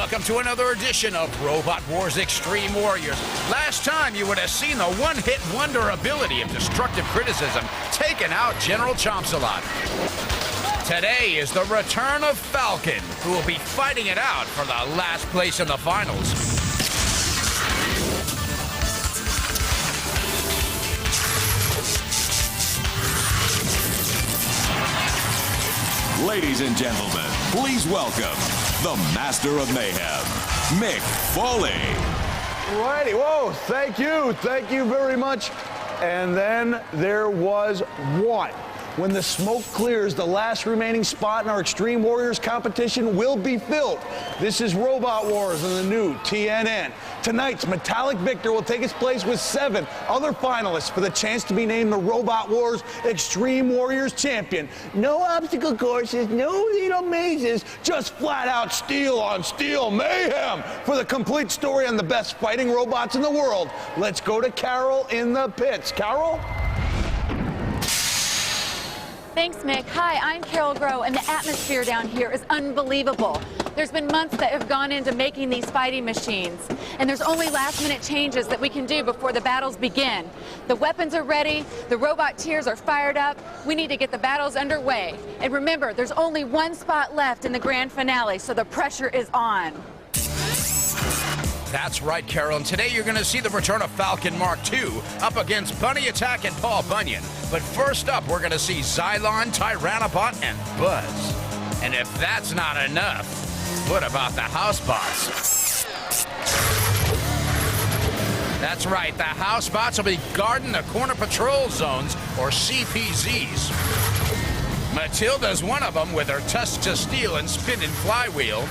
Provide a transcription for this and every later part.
Welcome to another edition of Robot Wars Extreme Warriors. Last time you would have seen the one-hit wonder ability of destructive criticism taking out General Chomps-a-Lot. Today is the return of Falcon, who will be fighting it out for the last place in the finals. Ladies and gentlemen, please welcome the Master of Mayhem, Mick Foley. Righty, whoa, thank you very much. And then there was one. When the smoke clears, the last remaining spot in our Extreme Warriors competition will be filled. This is Robot Wars on the new TNN. Tonight's metallic victor will take his place with 7 other finalists for the chance to be named the Robot Wars Extreme Warriors champion. No obstacle courses, no little mazes, just flat out steel on steel mayhem. For the complete story on the best fighting robots in the world, let's go to Carol in the pits. Carol? Thanks, Mick. Hi, I'm Carol Groh, and the atmosphere down here is unbelievable. There's been months that have gone into making these fighting machines, and there's only last-minute changes that we can do before the battles begin. The weapons are ready, the robot tiers are fired up. We need to get the battles underway. And remember, there's only one spot left in the grand finale, so the pressure is on. That's right, Carol, and today you're going to see the return of Falcon Mark II up against Bunny Attack and Paul Bunyan. But first up, we're going to see Xylon, Tyrannobot, and Buzz. And if that's not enough, what about the Housebots? That's right, the Housebots will be guarding the Corner Patrol Zones, or CPZs. Matilda's one of them with her tusks of steel and spinning flywheel.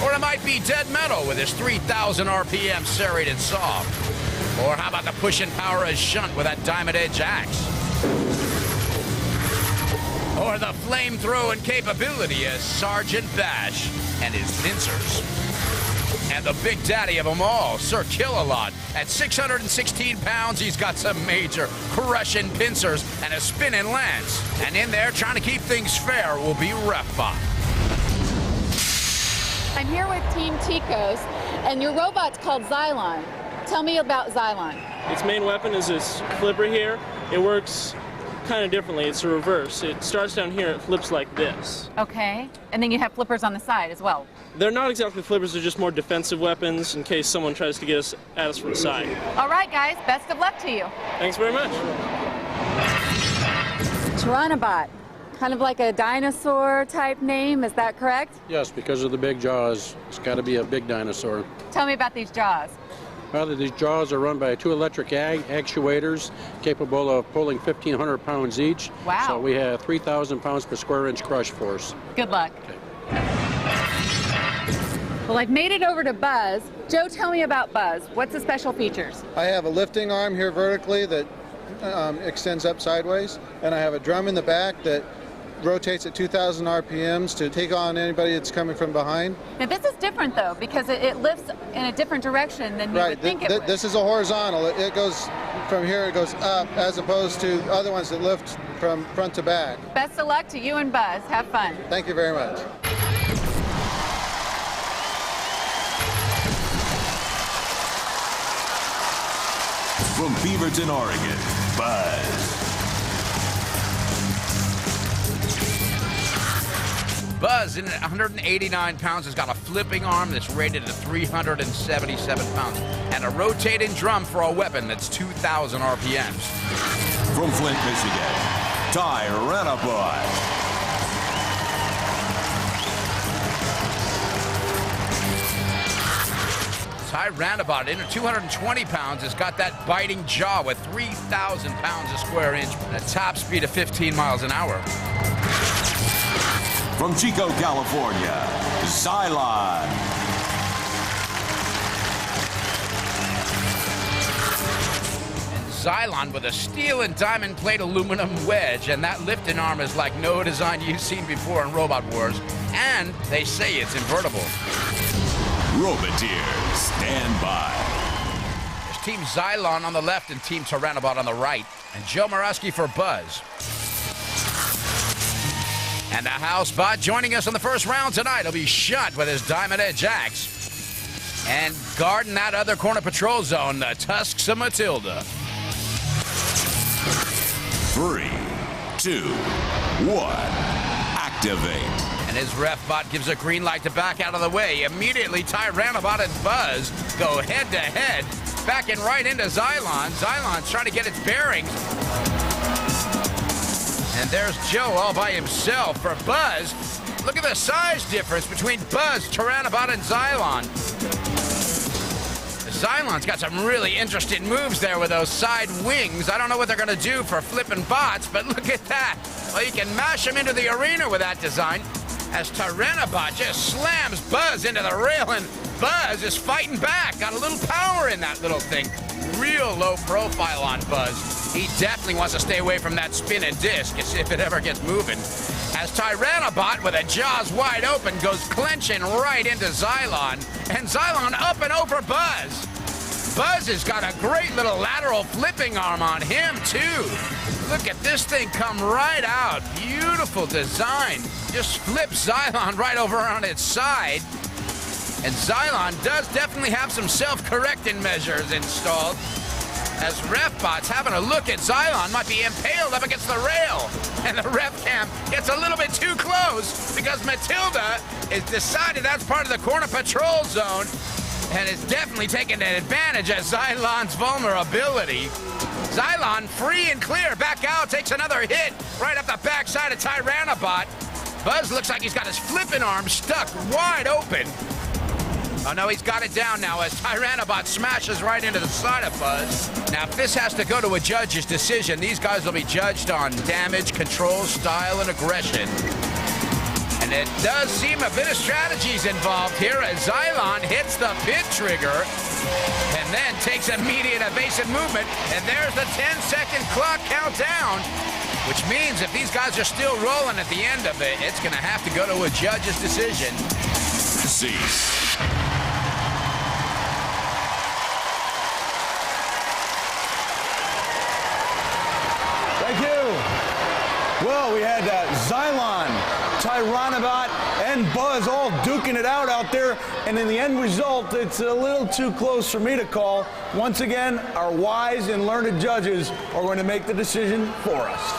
Or it might be Dead Metal with his 3,000 RPM serrated saw. Or how about the pushing power of Shunt with that diamond edge axe? Or the flame-throwing capability of Sergeant Bash and his pincers. And the big daddy of them all, Sir Kill-A-Lot. At 616 pounds, he's got some major crushing pincers and a spinning lance. And in there, trying to keep things fair, will be Roughbot. I'm here with Team Ticos, and your robot's called Xylon. Tell me about Xylon. Its main weapon is this flipper here. It works kind of differently. It's a reverse. It starts down here, it flips like this. Okay, and then you have flippers on the side as well. They're not exactly flippers, they're just more defensive weapons in case someone tries to get us at us from the side. All right, guys, best of luck to you. Thanks very much. Tyrannobot, kind of like a dinosaur type name, is that correct? Yes, because of the big jaws. It's got to be a big dinosaur. Tell me about these jaws. Well, these jaws are run by 2 electric actuators capable of pulling 1,500 pounds each. Wow. So we have 3,000 pounds per square inch crush force. Good luck. Okay. Well, I've made it over to Buzz. Joe, tell me about Buzz. What's the special features? I have a lifting arm here vertically that extends up sideways, and I have a drum in the back that rotates at 2,000 RPMs to take on anybody that's coming from behind. Now this is different though, because it lifts in a different direction than you would think it would. This is a horizontal. It goes from here, it goes up, as opposed to other ones that lift from front to back. Best of luck to you and Buzz. Have fun. Thank you very much. From Beaverton, Oregon, Buzz. Buzz, in at 189 pounds, has got a flipping arm that's rated at 377 pounds and a rotating drum for a weapon that's 2,000 RPMs. From Flint, Michigan, Tyrannobot. Tyrannobot, in at 220 pounds, has got that biting jaw with 3,000 pounds a square inch and a top speed of 15 miles an hour. From Chico, California, Xylon. And Xylon with a steel and diamond plate aluminum wedge, and that lifting arm is like no design you've seen before in Robot Wars, and they say it's invertible. Roboteer, stand by. There's Team Xylon on the left and Team Tyrannobot on the right, and Joe Morawski for Buzz. And the Housebot joining us in the first round tonight will be Shunt with his diamond edge axe. and guarding that other corner patrol zone, the tusks of Matilda. 3, 2, 1, activate. And his ref bot gives a green light to back out of the way. Immediately, Tyrannobot and Buzz go head-to-head, backing right into Xylon. Xylon's trying to get its bearings. And there's Joe all by himself. For Buzz, look at the size difference between Buzz, Tyrannobot, and Xylon. Xylon's got some really interesting moves there with those side wings. I don't know what they're going to do for flipping bots, but look at that. Well, you can mash them into the arena with that design, as Tyrannobot just slams Buzz into the rail, and Buzz is fighting back. Got a little power in that little thing. Real low profile on Buzz. He definitely wants to stay away from that spinning disc if it ever gets moving. As Tyrannobot, with the jaws wide open, goes clenching right into Xylon, and Xylon up and over Buzz. Buzz has got a great little lateral flipping arm on him, too. Look at this thing come right out. Beautiful design. Just flips Xylon right over on its side. And Xylon does definitely have some self-correcting measures installed, as RefBot's having a look at Xylon, might be impaled up against the rail. And the ref cam gets a little bit too close because Matilda has decided that's part of the corner patrol zone and is definitely taking advantage of Xylon's vulnerability. Xylon free and clear, back out, takes another hit right up the backside of Tyrannobot. Buzz looks like he's got his flipping arm stuck wide open. Oh no, he's got it down now as Tyrannobot smashes right into the side of Buzz. Now, if this has to go to a judge's decision, these guys will be judged on damage, control, style, and aggression. And it does seem a bit of strategies involved here as Xylon hits the pit trigger and then takes immediate evasive movement. And there's the 10-second clock countdown, which means if these guys are still rolling at the end of it, it's going to have to go to a judge's decision. Cease. Thank you. Well, we had Xylon, Tyrannobot, and Buzz all duking it out there, and in the end result, it's a little too close for me to call. Once again, our wise and learned judges are going to make the decision for us.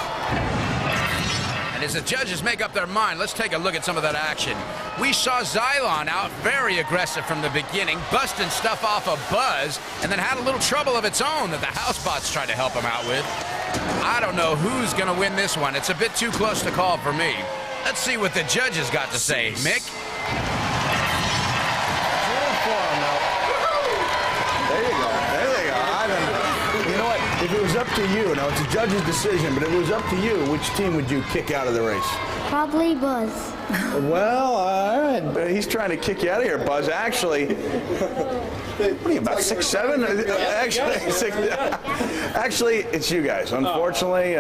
And as the judges make up their mind, let's take a look at some of that action. We saw Xylon out very aggressive from the beginning, busting stuff off of Buzz, and then had a little trouble of its own that the housebots tried to help him out with. I don't know who's going to win this one. It's a bit too close to call for me. Let's see what the judges got to say. Mick? There you go. There you go. You know what? If it was up to you, now it's a judge's decision, but if it was up to you, which team would you kick out of the race? Probably Buzz. Well, all right. But he's trying to kick you out of here, Buzz. Actually, what are you, about 6'7"? Actually, it's you guys. Unfortunately,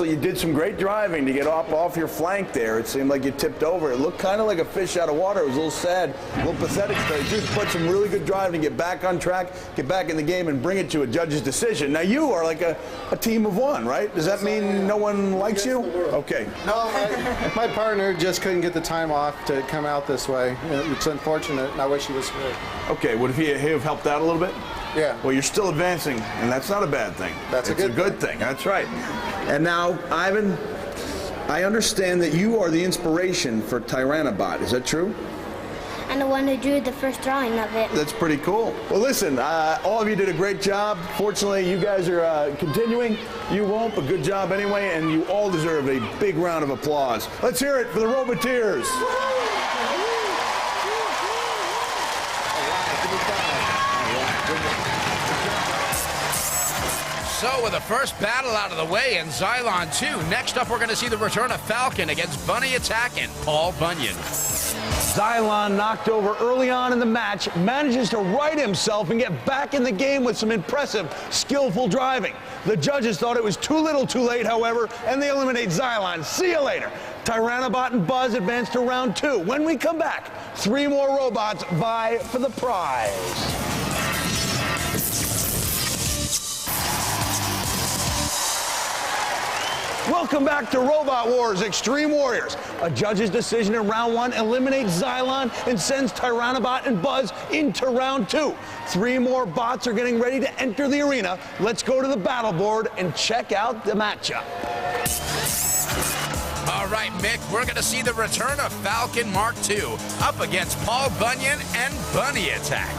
you did some great driving to get off your flank there. It seemed like you tipped over. It looked kind of like a fish out of water. It was a little sad, a little pathetic. But you just put some really good driving to get back on track, get back in the game, and bring it to a judge's decision. Now, you are like a team of one, right? Does that mean no one likes you? Okay. No, my partner just couldn't get the time off to come out this way. It's unfortunate, and I wish he was here. Okay, would he have helped out a little bit? Yeah. Well, you're still advancing, and that's not a bad thing. It's a good thing. That's right. And now, Ivan, I understand that you are the inspiration for Tyrannobot. Is that true? And the one who drew the first drawing of it. That's pretty cool. Well, listen, all of you did a great job. Fortunately, you guys are continuing. You won't, but good job anyway, and you all deserve a big round of applause. Let's hear it for the Roboteers. So with the first battle out of the way in Xylon 2, next up we're going to see the return of Falcon against Bunny attacking Paul Bunyan. Xylon, knocked over early on in the match, manages to right himself and get back in the game with some impressive, skillful driving. The judges thought it was too little too late, however, and they eliminate Xylon. See you later. Tyrannobot and Buzz advance to round 2. When we come back, 3 more robots vie for the prize. Welcome back to Robot Wars Extreme Warriors. A judge's decision in round 1 eliminates Xylon and sends Tyrannobot and Buzz into round 2. 3 more bots are getting ready to enter the arena. Let's go to the battle board and check out the matchup. All right, Mick, we're going to see the return of Falcon Mark II up against Paul Bunyan and Bunny Attack.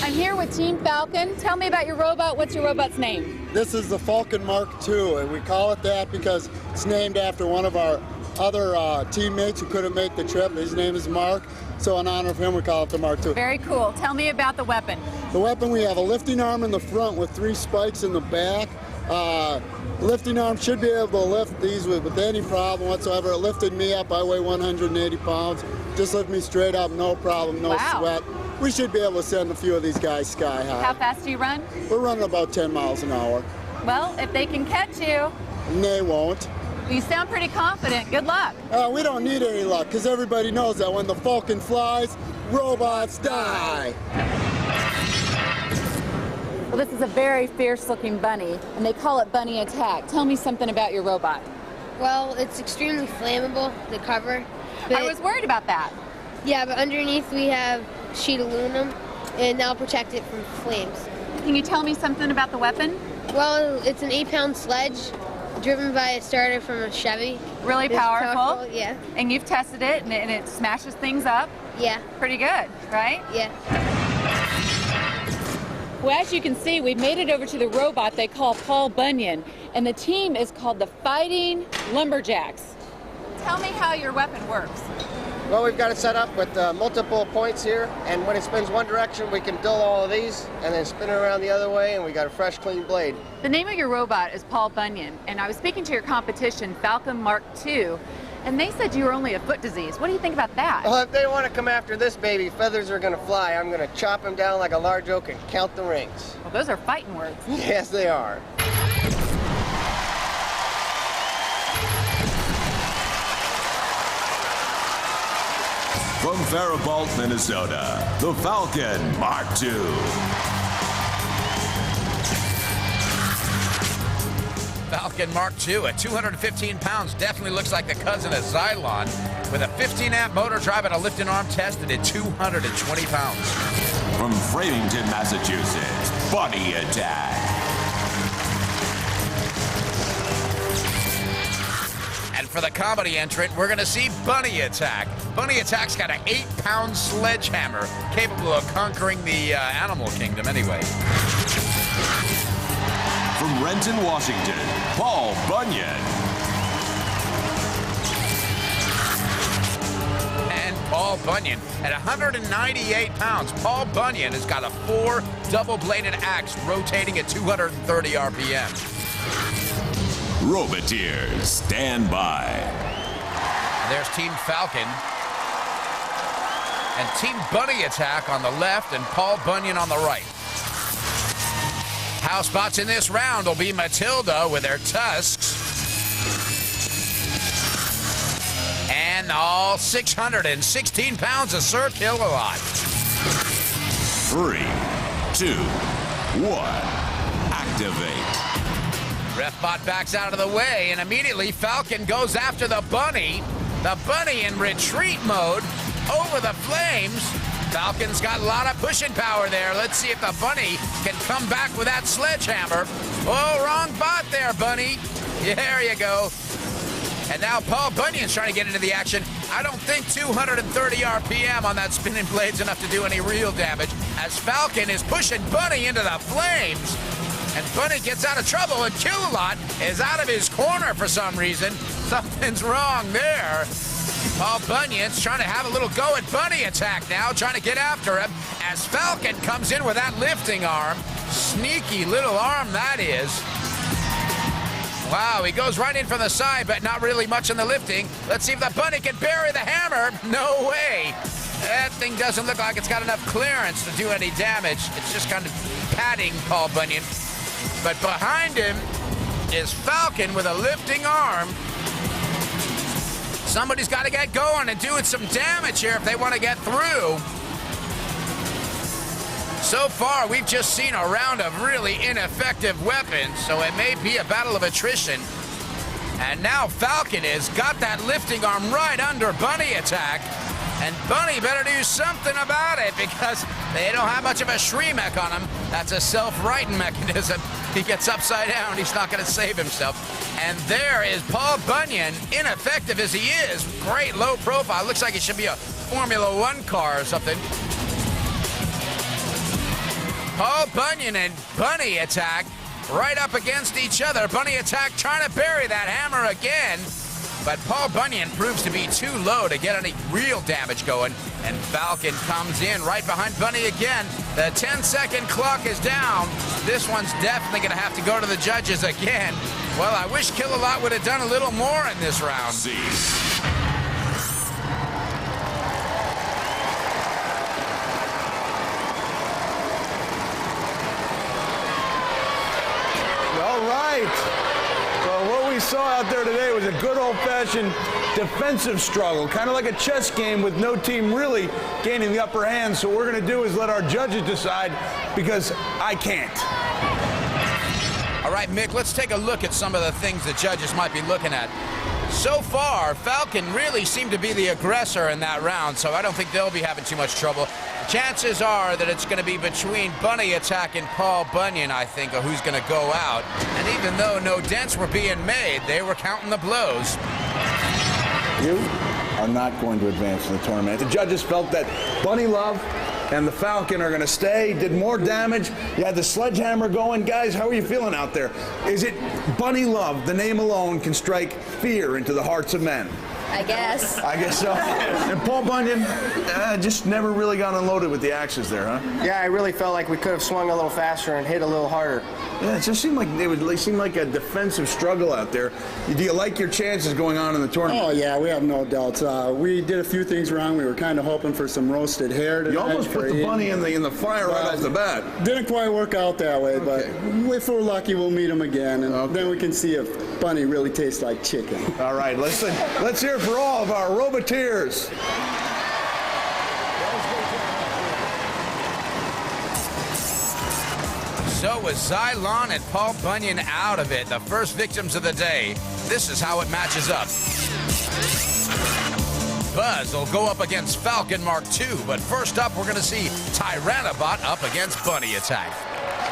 I'm here with Team Falcon. Tell me about your robot. What's your robot's name? This is the Falcon Mark II, and we call it that because it's named after one of our other teammates who couldn't make the trip. His name is Mark, so in honor of him, we call it the Mark II. Very cool. Tell me about the weapon. The weapon, we have a lifting arm in the front with 3 spikes in the back. Lifting arm should be able to lift these with any problem whatsoever. It lifted me up. I weigh 180 pounds. Just lift me straight up, no problem, no sweat. We should be able to send a few of these guys sky high. How fast do you run? We're running about 10 miles an hour. Well, if they can catch you. And they won't. You sound pretty confident. Good luck. We don't need any luck, because everybody knows that when the Falcon flies, robots die. Well, this is a very fierce-looking bunny, and they call it Bunny Attack. Tell me something about your robot. Well, it's extremely flammable, the cover. I was worried about that. Yeah, but underneath we have sheet aluminum, and that'll protect it from flames. Can you tell me something about the weapon? Well, it's an 8-pound sledge driven by a starter from a Chevy. Really It's powerful. Yeah. And you've tested it, and it smashes things up. Yeah. Pretty good, right? Yeah. Well, as you can see, we've made it over to the robot they call Paul Bunyan, and the team is called the Fighting Lumberjacks. Tell me how your weapon works. Well, we've got it set up with multiple points here, and when it spins one direction, we can dull all of these, and then spin it around the other way, and we got a fresh, clean blade. The name of your robot is Paul Bunyan, and I was speaking to your competition, Falcon Mark II, and they said you were only a foot disease. What do you think about that? Well, if they want to come after this baby, feathers are going to fly. I'm going to chop him down like a large oak and count the rings. Well, those are fighting words. Yes, they are. From Faribault, Minnesota, the Falcon Mark II. Falcon Mark II at 215 pounds definitely looks like the cousin of Xylon. With a 15-amp motor drive and a lifting arm tested at 220 pounds. From Framingham, Massachusetts, Bunny Attack. And for the comedy entrant, we're going to see Bunny Attack. Bunny Attack's got an 8-pound sledgehammer capable of conquering the animal kingdom anyway. From Renton, Washington, Paul Bunyan. And Paul Bunyan at 198 pounds. Paul Bunyan has got a 4 double-bladed axe rotating at 230 RPM. Roboteers, stand by. There's Team Falcon. And Team Bunny Attack on the left and Paul Bunyan on the right. House bots in this round will be Matilda with their tusks. And all 616 pounds of Sir Kill-A-Lot. 3, 2, 1, activate. Refbot backs out of the way, and immediately Falcon goes after the bunny. The bunny in retreat mode over the flames. Falcon's got a lot of pushing power there. Let's see if the bunny can come back with that sledgehammer. Oh, wrong bot there, bunny. Yeah, there you go. And now Paul Bunyan's trying to get into the action. I don't think 230 RPM on that spinning blade's enough to do any real damage, as Falcon is pushing Bunny into the flames. And Bunny gets out of trouble, and Kill-A-Lot is out of his corner for some reason. Something's wrong there. Paul Bunyan's trying to have a little go at Bunny Attack now, trying to get after him, as Falcon comes in with that lifting arm. Sneaky little arm that is. Wow, he goes right in from the side, but not really much in the lifting. Let's see if the bunny can bury the hammer. No way. That thing doesn't look like it's got enough clearance to do any damage. It's just kind of padding Paul Bunyan. But behind him is Falcon with a lifting arm. Somebody's got to get going and doing some damage here if they want to get through. So far, we've just seen a round of really ineffective weapons, so it may be a battle of attrition. And now Falcon has got that lifting arm right under Bunny Attack. And Bunny better do something about it because they don't have much of a Shremek on him. That's a self-righting mechanism. He gets upside down, he's not going to save himself. And there is Paul Bunyan, ineffective as he is. Great low profile. Looks like it should be a Formula One car or something. Paul Bunyan and Bunny Attack right up against each other. Bunny Attack trying to bury that hammer again. But Paul Bunyan proves to be too low to get any real damage going. And Falcon comes in right behind Bunny again. The 10-second clock is down. This one's definitely going to have to go to the judges again. Well, I wish Kill-A-Lot would have done a little more in this round. All right. Well, what we saw out there today was a good old-fashioned defensive struggle, kind of like a chess game with no team really gaining the upper hand. So what we're going to do is let our judges decide because I can't. All right, Mick, let's take a look at some of the things the judges might be looking at. So far, Falcon really seemed to be the aggressor in that round, so I don't think they'll be having too much trouble. Chances are that it's going to be between Bunny Attack and Paul Bunyan, I think, of who's going to go out. And even though no dents were being made, they were counting the blows. You are not going to advance in the tournament. The judges felt that Bunny Love and the Falcon are going to stay, did more damage. You had the sledgehammer going. Guys, how are you feeling out there? Is it Bunny Love, the name alone, can strike fear into the hearts of men? I guess. I guess so. And Paul Bunyan just never really got unloaded with the axes there, huh? Yeah, I really felt like we could have swung a little faster and hit a little harder. Yeah, it just seemed like they seemed like a defensive struggle out there. Do you like your chances going on in the tournament? Oh yeah, we have no doubts. We did a few things wrong. We were kind of hoping for some roasted hair tonight. You almost put the bunny in the fire right off the bat. Didn't quite work out that way, but if we're lucky, we'll meet him again, and then we can see if Bunny really tastes like chicken. All right, listen. Let's hear it for all of our Roboteers. So with Xylon and Paul Bunyan out of it, the first victims of the day, this is how it matches up. Buzz will go up against Falcon Mark II, but first up we're going to see Tyrannobot up against Bunny Attack.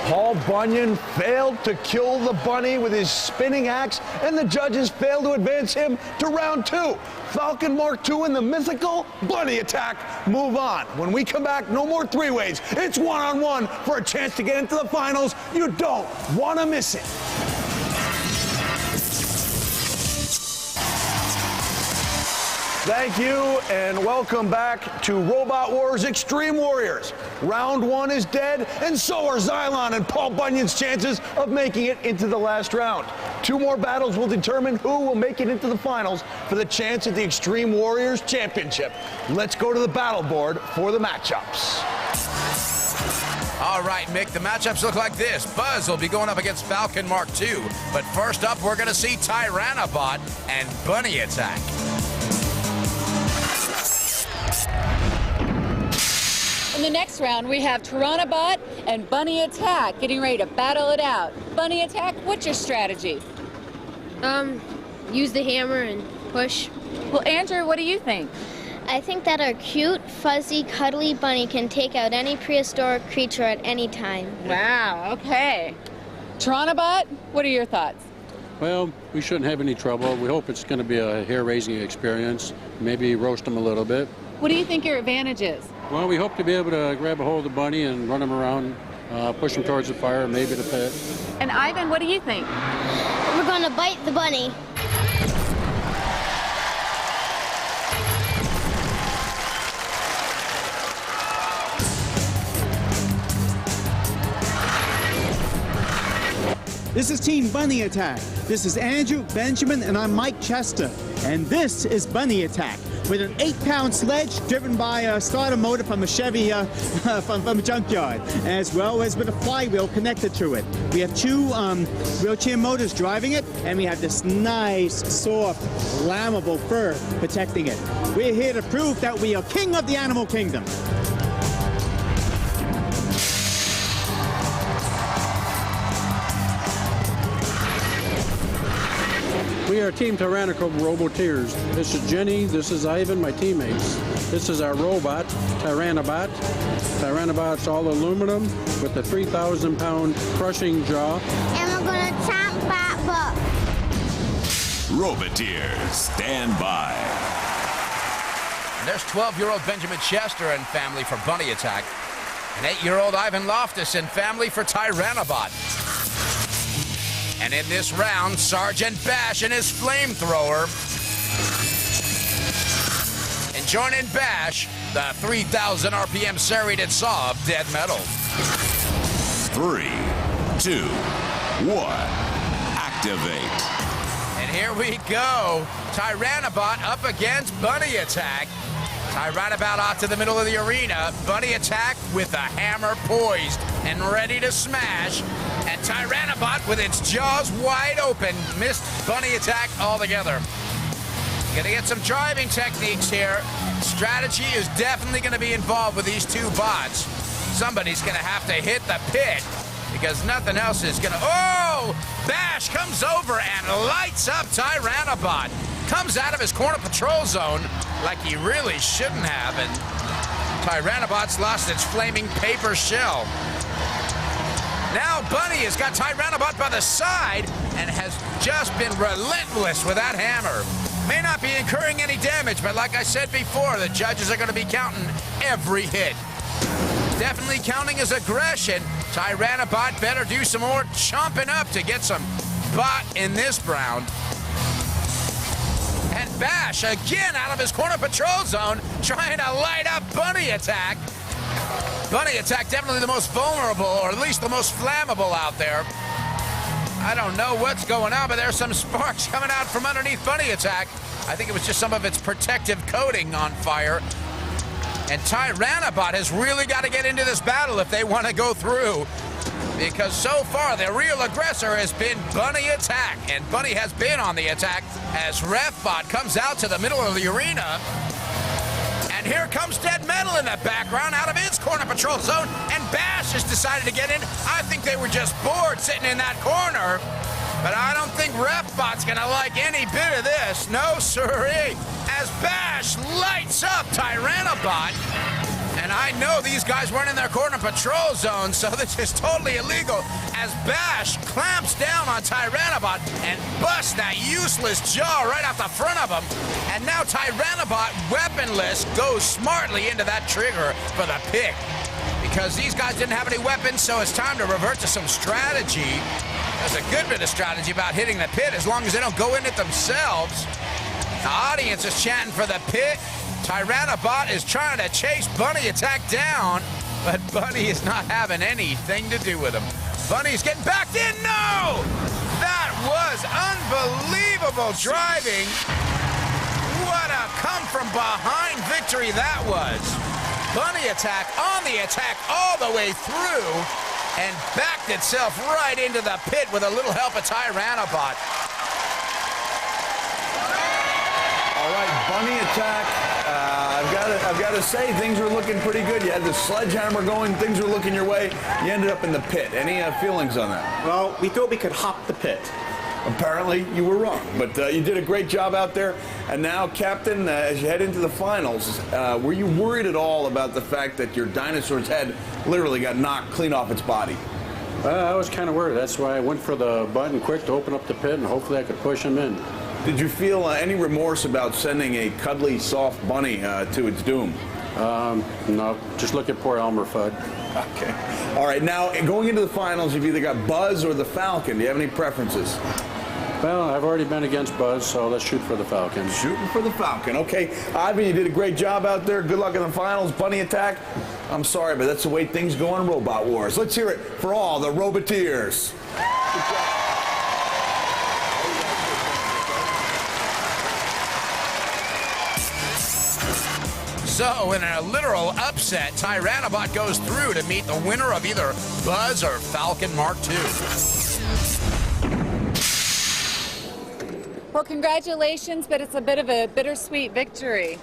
Paul Bunyan failed to kill the bunny with his spinning axe, and the judges failed to advance him to round 2. Falcon Mark II and the mythical Bunny Attack move on. When we come back, no more three-ways. It's one-on-one for a chance to get into the finals. You don't want to miss it. Thank you, and welcome back to Robot Wars Extreme Warriors. Round 1 is dead, and so are Xylon and Paul Bunyan's chances of making it into the last round. 2 more battles will determine who will make it into the finals for the chance at the Extreme Warriors Championship. Let's go to the battle board for the matchups. All right, Mick, the matchups look like this. Buzz will be going up against Falcon Mark II, but first up, we're going to see Tyrannobot and Bunny Attack. In the next round, we have Tyrannobot and Bunny Attack getting ready to battle it out. Bunny Attack, what's your strategy? Use the hammer and push. Well, Andrew, what do you think? I think that our cute, fuzzy, cuddly bunny can take out any prehistoric creature at any time. Wow, okay. Tyrannobot, what are your thoughts? Well, we shouldn't have any trouble. We hope it's going to be a hair-raising experience. Maybe roast them a little bit. What do you think your advantage is? Well, we hope to be able to grab a hold of the bunny and run him around, push him towards the fire, maybe the pit. And Ivan, what do you think? We're going to bite the bunny. This is Team Bunny Attack. This is Andrew, Benjamin, and I'm Mike Chester. And this is Bunny Attack, with an 8-pound sledge driven by a starter motor from a Chevy from a junkyard, as well as with a flywheel connected to it. We have 2 wheelchair motors driving it, and we have this nice, soft, flammable fur protecting it. We're here to prove that we are king of the animal kingdom. We are Team Tyrannical Roboteers. This is Jenny, this is Ivan, my teammates. This is our robot, Tyrannobot. Tyrannobot's all aluminum with a 3,000-pound crushing jaw. And we're going to chomp that book. Roboteers, stand by. And there's 12-year-old Benjamin Chester and family for Bunny Attack, and 8-year-old Ivan Loftus and family for Tyrannobot. And in this round, Sergeant Bash and his flamethrower. And joining Bash, the 3,000 RPM serrated saw of dead metal. 3, 2, 1, activate. And here we go. Tyrannobot up against Bunny Attack. Tyrannobot out to the middle of the arena. Bunny Attack with a hammer poised and ready to smash. And Tyrannobot with its jaws wide open missed Bunny Attack altogether. Gonna get some driving techniques here. Strategy is definitely gonna be involved with these two bots. Somebody's gonna have to hit the pit because nothing else is gonna... Oh! Bash comes over and lights up Tyrannobot. Comes out of his corner patrol zone like he really shouldn't have, and Tyrannobot's lost its flaming paper shell. Now Bunny has got Tyrannobot by the side and has just been relentless with that hammer. May not be incurring any damage, but like I said before, the judges are going to be counting every hit. Definitely counting his aggression. Tyrannobot better do some more chomping up to get some bot in this round. And Bash, again out of his corner patrol zone, trying to light up Bunny Attack. Bunny Attack definitely the most vulnerable, or at least the most flammable out there. I don't know what's going on, but there's some sparks coming out from underneath Bunny Attack. I think it was just some of its protective coating on fire. And Tyrannobot has really got to get into this battle if they want to go through. Because so far, the real aggressor has been Bunny Attack. And Bunny has been on the attack as Refbot comes out to the middle of the arena. And here comes Dead Metal in the background out of his corner patrol zone. And Bash has decided to get in. I think they were just bored sitting in that corner. But I don't think Refbot's going to like any bit of this. No, sirree. As Bash lights up Tyrannobot. And I know these guys weren't in their corner patrol zone, so this is totally illegal. As Bash clamps down on Tyrannobot and busts that useless jaw right off the front of him. And now Tyrannobot, weaponless, goes smartly into that trigger for the pick. Because these guys didn't have any weapons, so it's time to revert to some strategy. There's a good bit of strategy about hitting the pit as long as they don't go in it themselves. The audience is chanting for the pit. Tyrannobot is trying to chase Bunny Attack down, but Bunny is not having anything to do with him. Bunny's getting backed in. No! That was unbelievable driving. What a come-from-behind victory that was. Bunny Attack on the attack all the way through and backed itself right into the pit with a little help of Tyrannobot. All right, Bunny Attack. I've got to say, things are looking pretty good. You had the sledgehammer going, things were looking your way. You ended up in the pit. Any feelings on that? Well, we thought we could hop the pit. Apparently, you were wrong, but you did a great job out there. And now, Captain, as you head into the finals, were you worried at all about the fact that your dinosaur's head literally got knocked clean off its body? I was kind of worried. That's why I went for the button quick to open up the pit, and hopefully I could push him in. Did you feel any remorse about sending a cuddly, soft bunny to its doom? No, just look at poor Elmer Fudd. Okay. All right, now, going into the finals, you've either got Buzz or the Falcon. Do you have any preferences? Well, I've already been against Buzz, so let's shoot for the Falcon. Shooting for the Falcon. Okay, Ivan, you did a great job out there. Good luck in the finals. Bunny Attack, I'm sorry, but that's the way things go in Robot Wars. Let's hear it for all the Roboteers. So, in a literal upset, Tyrannobot goes through to meet the winner of either Buzz or Falcon Mark II. Well, congratulations, but it's a bit of a bittersweet victory.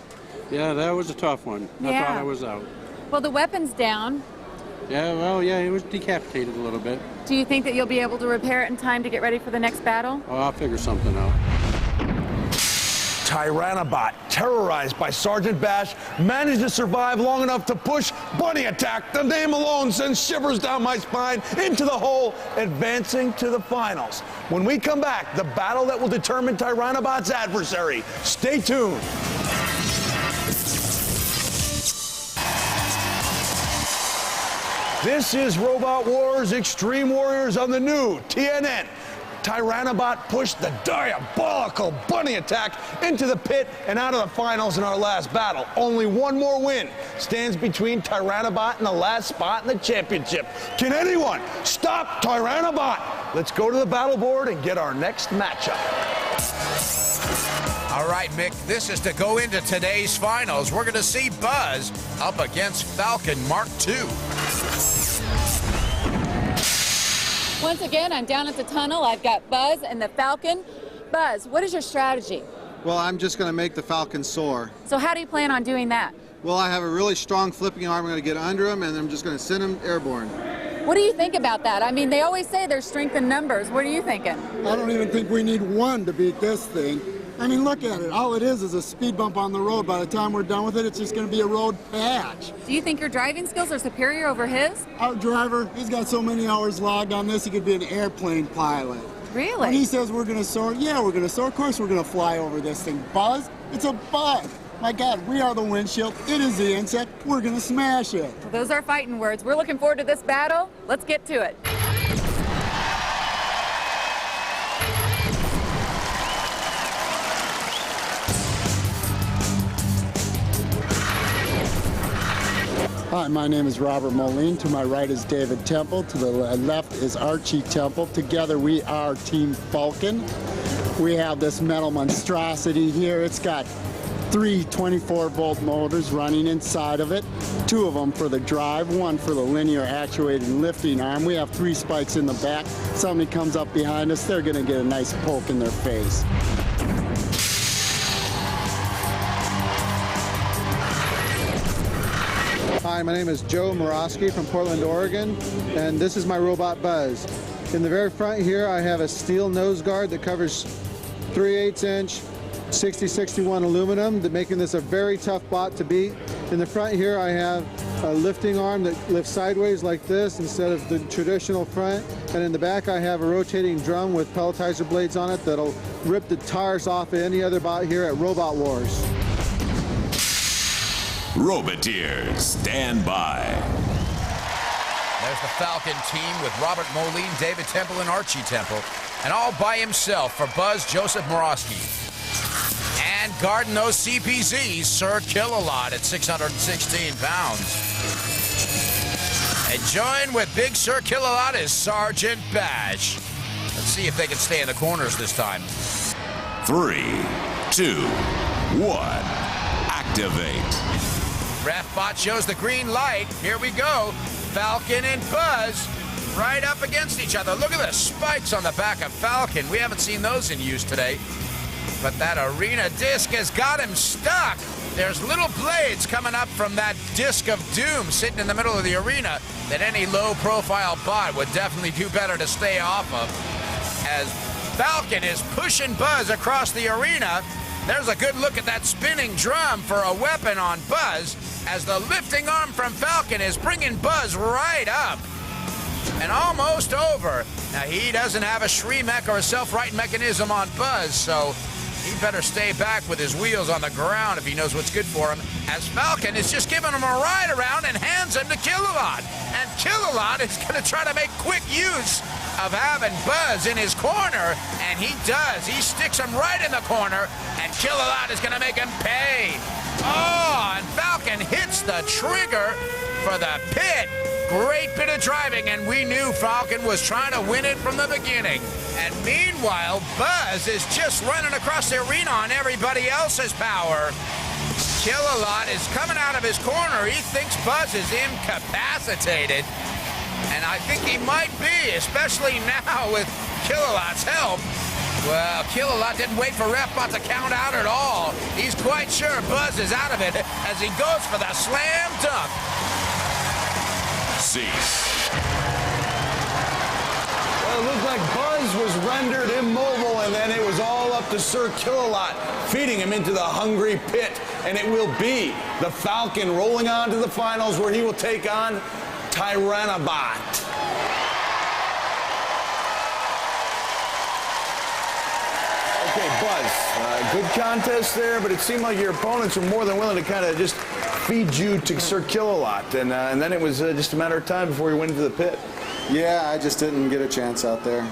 Yeah, that was a tough one. I thought I was out. Well, the weapon's down. Yeah, well, yeah, it was decapitated a little bit. Do you think that you'll be able to repair it in time to get ready for the next battle? Oh, I'll figure something out. Tyrannobot, terrorized by Sergeant Bash, managed to survive long enough to push Bunny Attack. The name alone sends shivers down my spine into the hole, advancing to the finals. When we come back, the battle that will determine Tyrannobot's adversary. Stay tuned. This is Robot Wars Extreme Warriors on the new TNN. Tyrannobot pushed the diabolical Bunny Attack into the pit and out of the finals in our last battle. Only one more win stands between Tyrannobot and the last spot in the championship. Can anyone stop Tyrannobot? Let's go to the battle board and get our next matchup. All right, Mick, this is to go into today's finals. We're going to see Buzz up against Falcon Mark II. Once again, I'm down at the tunnel. I've got Buzz and the Falcon. Buzz, what is your strategy? Well, I'm just going to make the Falcon soar. So how do you plan on doing that? Well, I have a really strong flipping arm. I'm going to get under him, and I'm just going to send him airborne. What do you think about that? I mean, they always say there's strength in numbers. What are you thinking? I don't even think we need one to beat this thing. I mean, look at it. All it is a speed bump on the road. By the time we're done with it, it's just going to be a road patch. Do you think your driving skills are superior over his? Our driver, he's got so many hours logged on this, he could be an airplane pilot. Really? When he says we're going to soar, yeah, we're going to soar. Of course we're going to fly over this thing. Buzz, it's a bug. My God, we are the windshield. It is the insect. We're going to smash it. Well, those are fighting words. We're looking forward to this battle. Let's get to it. Hi, my name is Robert Moline. To my right is David Temple. To the left is Archie Temple. Together we are Team Falcon. We have this metal monstrosity here. It's got 3 24-volt motors running inside of it, 2 of them for the drive, 1 for the linear actuated lifting arm. We have 3 spikes in the back. Somebody comes up behind us, they're going to get a nice poke in their face. Hi, my name is Joe Morosky from Portland, Oregon, and this is my robot Buzz. In the very front here, I have a steel nose guard that covers 3/8 inch 6061 aluminum, making this a very tough bot to beat. In the front here, I have a lifting arm that lifts sideways like this instead of the traditional front. And in the back, I have a rotating drum with pelletizer blades on it that'll rip the tires off of any other bot here at Robot Wars. Roboteers, stand by. There's the Falcon team with Robert Moline, David Temple, and Archie Temple. And all by himself for Buzz Joseph Morosky. And guarding those CPZs, Sir Kill-A-Lot at 616 pounds. And joined with Big Sir Kill-A-Lot is Sergeant Bash. Let's see if they can stay in the corners this time. 3, 2, 1, activate. Ref bot shows the green light. Here we go. Falcon and Buzz right up against each other. Look at the spikes on the back of Falcon. We haven't seen those in use today. But that arena disc has got him stuck. There's little blades coming up from that disc of doom sitting in the middle of the arena that any low-profile bot would definitely do better to stay off of. As Falcon is pushing Buzz across the arena, there's a good look at that spinning drum for a weapon on Buzz as the lifting arm from Falcon is bringing Buzz right up and almost over. Now, he doesn't have a Shreemech or a self-righting mechanism on Buzz, so he better stay back with his wheels on the ground if he knows what's good for him, as Falcon is just giving him a ride around and hands him to Kill-A-Lot. And Kill-A-Lot is going to try to make quick use of having Buzz in his corner, and he does. He sticks him right in the corner, and Kill-A-Lot is going to make him pay. Oh, and Falcon hits the trigger for the pit. Great bit of driving, and we knew Falcon was trying to win it from the beginning. And meanwhile, Buzz is just running across the arena on everybody else's power. Kill-A-Lot is coming out of his corner. He thinks Buzz is incapacitated. And I think he might be, especially now with Kill-A-Lot's help. Well, Kill-A-Lot didn't wait for RefBot to count out at all. He's quite sure Buzz is out of it as he goes for the slam dunk. Cease. Well, it looked like Buzz was rendered immobile, and then it was all up to Sir Kill-A-Lot, feeding him into the hungry pit. And it will be the Falcon rolling on to the finals where he will take on Tyrannobot. Okay, Buzz, good contest there, but it seemed like your opponents were more than willing to kind of just feed you to Sir Kill-A-Lot, and then it was just a matter of time before you went into the pit. Yeah, I just didn't get a chance out there.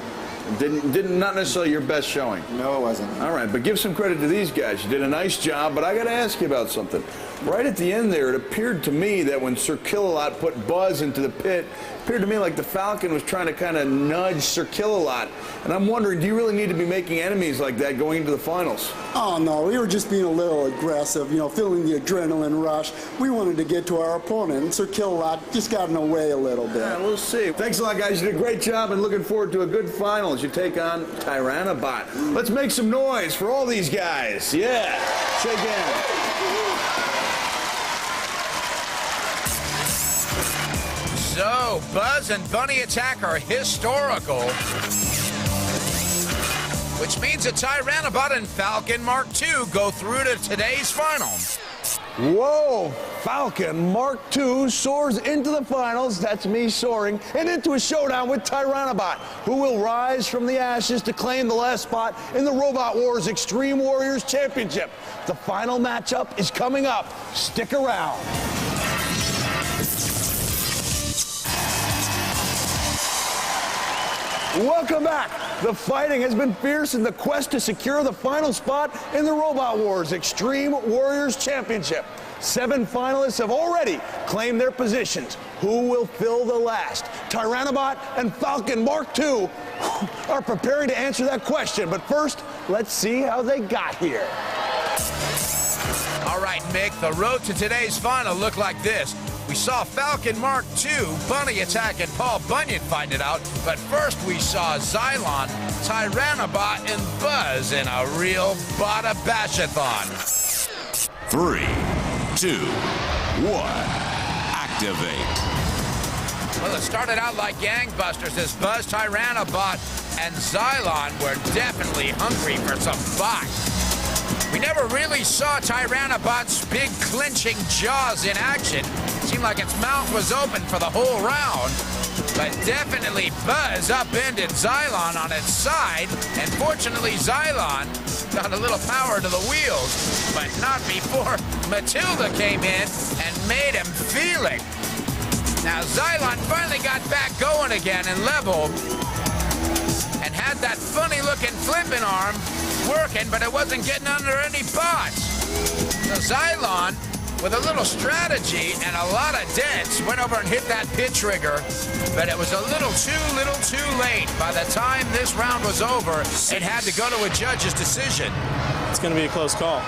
Not necessarily your best showing. No, it wasn't. All right, but give some credit to these guys. You did a nice job, but I got to ask you about something. Right at the end there, it appeared to me that when Sir Kill-A-Lot put Buzz into the pit, it appeared to me like the Falcon was trying to kind of nudge Sir Kill-A-Lot. And I'm wondering, do you really need to be making enemies like that going into the finals? Oh, no, we were just being a little aggressive, you know, feeling the adrenaline rush. We wanted to get to our opponent, and Sir Kill-A-Lot just got in the way a little bit. Yeah, we'll see. Thanks a lot, guys. You did a great job, and looking forward to a good final as you take on Tyrannobot. Let's make some noise for all these guys. Yeah. Shake hands. So, Buzz and Bunny Attack are historical, which means that Tyrannobot and Falcon Mark II go through to today's final. Whoa! Falcon Mark II soars into the finals, that's me soaring, and into a showdown with Tyrannobot, who will rise from the ashes to claim the last spot in the Robot Wars Extreme Warriors Championship. The final matchup is coming up. Stick around. Welcome back. The fighting has been fierce in the quest to secure the final spot in the Robot Wars Extreme Warriors Championship. 7 finalists have already claimed their positions. Who will fill the last? Tyrannobot and Falcon Mark II are preparing to answer that question. But first, let's see how they got here. All right, Mick, the road to today's final looked like this. We saw Falcon Mark II, Bunny Attack, and Paul Bunyan fighting it out. But first we saw Xylon, Tyrannobot, and Buzz in a real bot-a-bash-a-thon. 3, 2, 1, activate. Well, it started out like gangbusters as Buzz, Tyrannobot, and Xylon were definitely hungry for some bots. We never really saw Tyrannobot's big clenching jaws in action. It seemed like its mouth was open for the whole round. But definitely Buzz upended Xylon on its side. And fortunately, Xylon got a little power to the wheels. But not before Matilda came in and made him feel it. Now, Xylon finally got back going again and leveled. And had that funny-looking flipping arm working, but it wasn't getting under any bots. So Xylon, with a little strategy and a lot of dents, went over and hit that pit trigger, but it was a little too late. By the time this round was over, it had to go to a judge's decision. It's going to be a close call.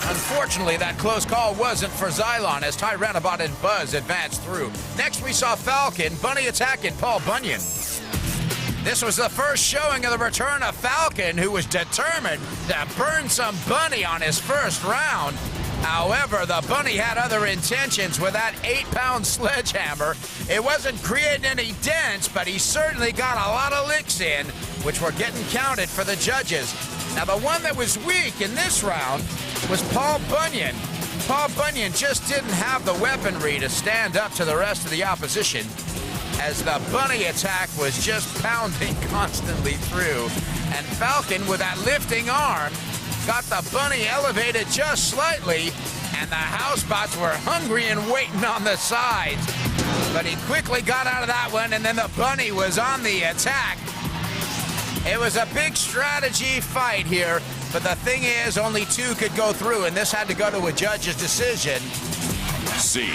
Unfortunately, that close call wasn't for Xylon as Tyrannobot and Buzz advanced through. Next, we saw Falcon, Bunny Attack, and Paul Bunyan. This was the first showing of the return of Falcon, who was determined to burn some Bunny on his first round. However, the Bunny had other intentions with that 8-pound sledgehammer. It wasn't creating any dents, but he certainly got a lot of licks in, which were getting counted for the judges. Now, the one that was weak in this round was Paul Bunyan. Paul Bunyan just didn't have the weaponry to stand up to the rest of the opposition, as the Bunny Attack was just pounding constantly through. And Falcon, with that lifting arm, got the Bunny elevated just slightly, and the housebots were hungry and waiting on the sides. But he quickly got out of that one, and then the Bunny was on the attack. It was a big strategy fight here, but the thing is, only 2 could go through, and this had to go to a judge's decision. C.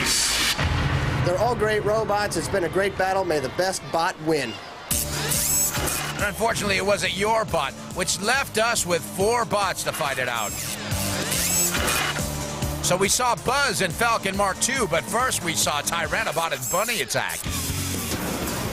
They're all great robots. It's been a great battle. May the best bot win. Unfortunately, it wasn't your bot, which left us with 4 bots to fight it out. So we saw Buzz and Falcon Mark II, but first we saw Tyrannobot and Bunny Attack.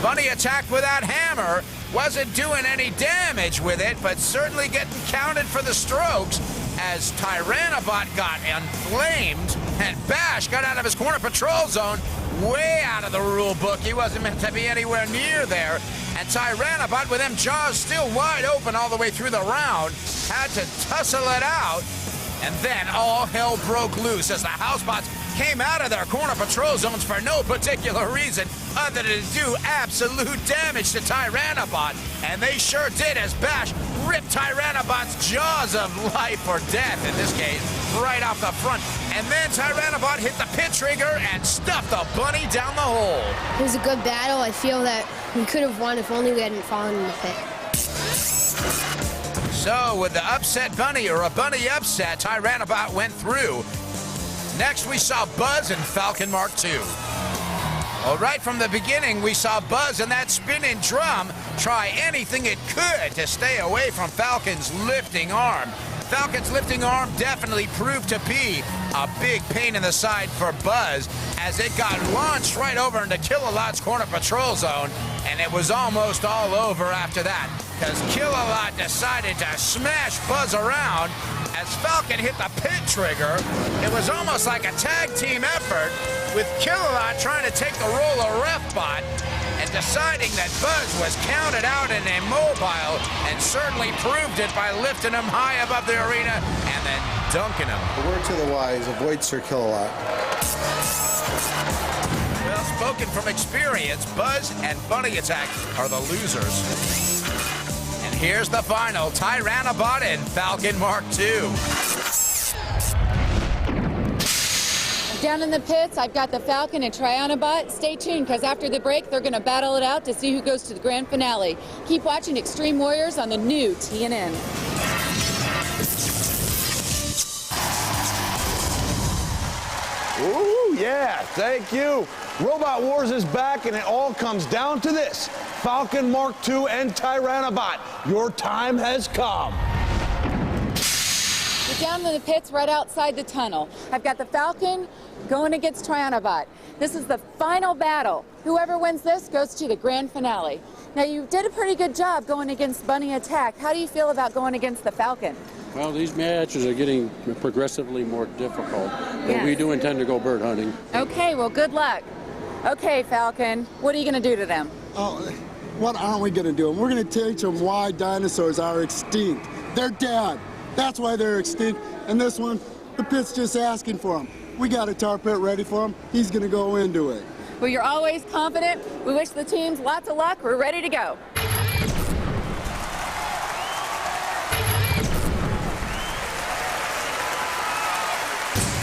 Bunny Attack with that hammer wasn't doing any damage with it, but certainly getting counted for the strokes as Tyrannobot got inflamed and Bash got out of his corner patrol zone, way out of the rule book. He wasn't meant to be anywhere near there. And Tyrannobot, with them jaws still wide open all the way through the round, had to tussle it out. And then all hell broke loose as the Housebots came out of their corner patrol zones for no particular reason other than to do absolute damage to Tyrannobot. And they sure did, as Bash ripped Tyrannobot's jaws of life or death, in this case, right off the front. And then Tyrannobot hit the pit trigger and stuffed the bunny down the hole. It was a good battle. I feel that we could have won if only we hadn't fallen in the pit. So with the upset bunny, or a bunny upset, Tyrannobot went through. Next we saw Buzz and Falcon Mark II. Well, right from the beginning, we saw Buzz and that spinning drum try anything it could to stay away from Falcon's lifting arm. Falcon's lifting arm definitely proved to be a big pain in the side for Buzz as it got launched right over into Kill-A-Lot's corner patrol zone, and it was almost all over after that because Kill-A-Lot decided to smash Buzz around as Falcon hit the pit trigger. It was almost like a tag team effort with Kill-A-Lot trying to take the role of RefBot and deciding that Buzz was counted out and immobile, and certainly proved it by lifting him high above the arena and then dunking him. A word to the wise, avoid Sir Kill-A-Lot. Well, spoken from experience, Buzz and Bunny Attack are the losers. And here's the final, Tyrannobot and Falcon Mark II. Down in the pits, I've got the Falcon and Tyrannobot. Stay tuned, because after the break, they're going to battle it out to see who goes to the grand finale. Keep watching Extreme Warriors on the new TNN. Ooh, yeah, thank you. Robot Wars is back, and it all comes down to this. Falcon Mark II and Tyrannobot, your time has come. We're down in the pits right outside the tunnel. I've got the Falcon going against Tyrannobot. This is the final battle. Whoever wins this goes to the grand finale. Now, you did a pretty good job going against Bunny Attack. How do you feel about going against the Falcon? Well, these matches are getting progressively more difficult, but we do intend to go bird hunting. Okay, well, good luck. Okay, Falcon, what are you going to do to them? Oh, what aren't we going to do? We're going to teach them why dinosaurs are extinct. They're dead. That's why they're extinct. And this one, the pit's just asking for him. We got a tar pit ready for him. He's going to go into it. Well, you're always confident. We wish the teams lots of luck. We're ready to go.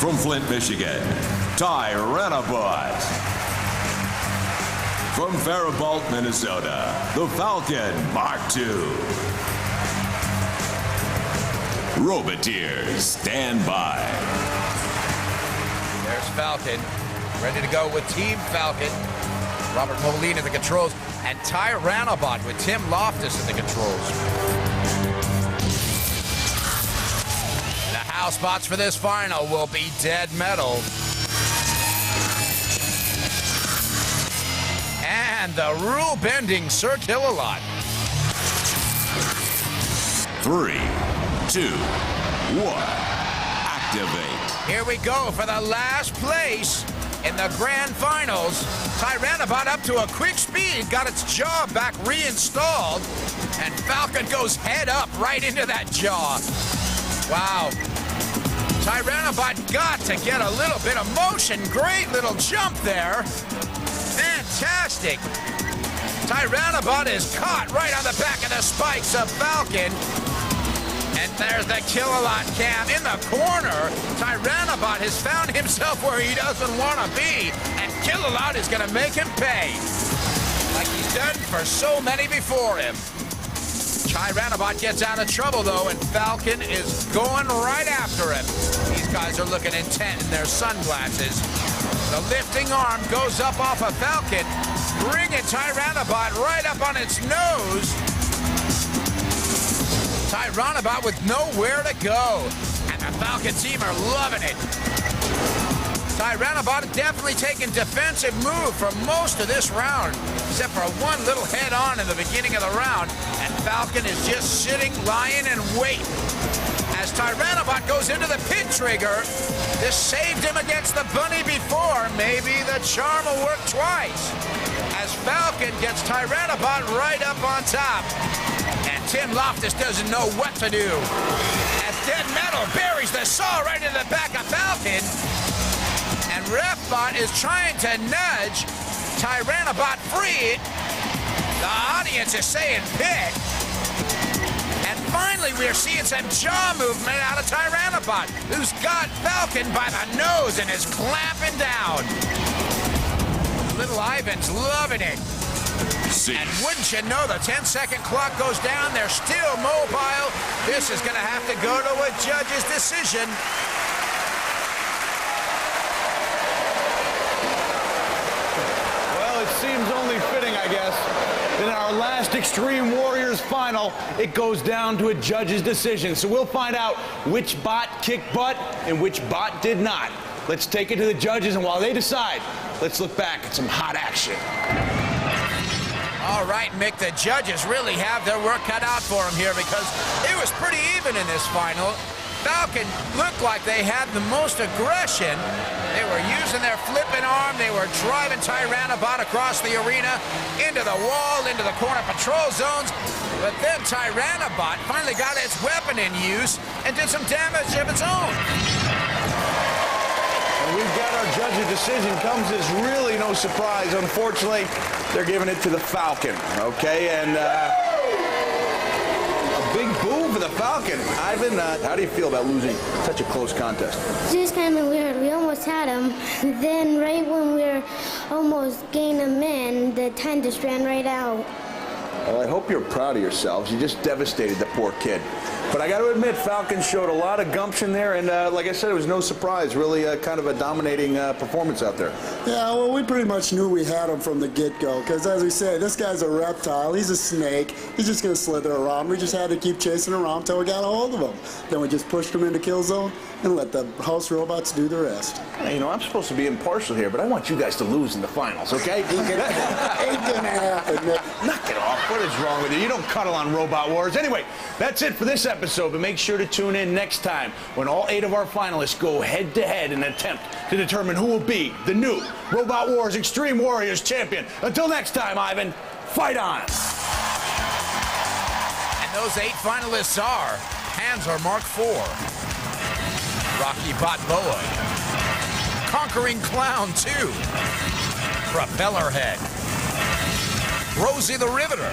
From Flint, Michigan, Tyrannobot. From Faribault, Minnesota, the Falcon Mark II. Roboteers, stand by. There's Falcon, ready to go with Team Falcon. Robert Moline at the controls, and Tyrannobot with Tim Loftus at the controls. The house spots for this final will be dead metal. And the rule-bending Sir Kill-A-Lot. 3, 2, 1, activate. Here we go for the last place in the grand finals. Tyrannobot up to a quick speed, got its jaw back reinstalled, and Falcon goes head up right into that jaw. Wow. Tyrannobot got to get a little bit of motion. Great little jump there. Fantastic. Tyrannobot is caught right on the back of the spikes of Falcon. And there's the Kill-A-Lot cam in the corner. Tyrannobot has found himself where he doesn't want to be, and Kill-A-Lot is going to make him pay, like he's done for so many before him. Tyrannobot gets out of trouble, though, and Falcon is going right after him. These guys are looking intent in their sunglasses. The lifting arm goes up off of Falcon, bringing Tyrannobot right up on its nose. Tyrannobot with nowhere to go, and the Falcon team are loving it. Tyrannobot definitely taking defensive move for most of this round, except for one little head-on in the beginning of the round, and Falcon is just sitting, lying, and waiting. As Tyrannobot goes into the pit trigger, this saved him against the bunny before. Maybe the charm will work twice. As Falcon gets Tyrannobot right up on top. And Tim Loftus doesn't know what to do. As Dead Metal buries the saw right in the back of Falcon. And RefBot is trying to nudge Tyrannobot free. The audience is saying pit. And finally, we're seeing some jaw movement out of Tyrannobot, who's got Falcon by the nose and is clamping down. Little Ivan's loving it. And wouldn't you know, the 10-second clock goes down. They're still mobile. This is going to have to go to a judge's decision. Well, it seems only fitting, I guess, that in our last Extreme Warriors final, it goes down to a judge's decision. So we'll find out which bot kicked butt and which bot did not. Let's take it to the judges, and while they decide, let's look back at some hot action. All right, Mick, the judges really have their work cut out for them here because it was pretty even in this final. Falcon looked like they had the most aggression. They were using their flipping arm. They were driving Tyrannobot across the arena, into the wall, into the corner patrol zones. But then Tyrannobot finally got its weapon in use and did some damage of its own. And we've got our judge's decision. Comes as really no surprise. Unfortunately, they're giving it to the Falcon, okay? And a big boo for the Falcon. Ivan, how do you feel about losing such a close contest? It's just kind of weird. We almost had him. Then right when we were almost getting him in, the time just ran right out. Well, I hope you're proud of yourselves. You just devastated the poor kid. But I got to admit, Falcon showed a lot of gumption there, and like I said, it was no surprise. Really kind of a dominating performance out there. Yeah, well, we pretty much knew we had him from the get-go, because as we say, this guy's a reptile. He's a snake. He's just going to slither around. We just had to keep chasing around until we got a hold of him. Then we just pushed him into kill zone and let the house robots do the rest. Hey, you know, I'm supposed to be impartial here, but I want you guys to lose in the finals, okay? Ain't gonna happen, Nick. Knock it off. What is wrong with you? You don't cuddle on Robot Wars. Anyway, that's it for this episode, but make sure to tune in next time when all 8 of our finalists go head-to-head in an attempt to determine who will be the new Robot Wars Extreme Warriors champion. Until next time, Ivan, fight on! And those 8 finalists are Panzer Mark IV, Rocky Balboa, Conquering Clown 2, Propeller Head, Rosie the Riveter,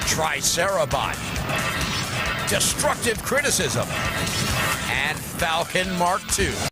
Tricerabot, Destructive Criticism, and Falcon Mark II.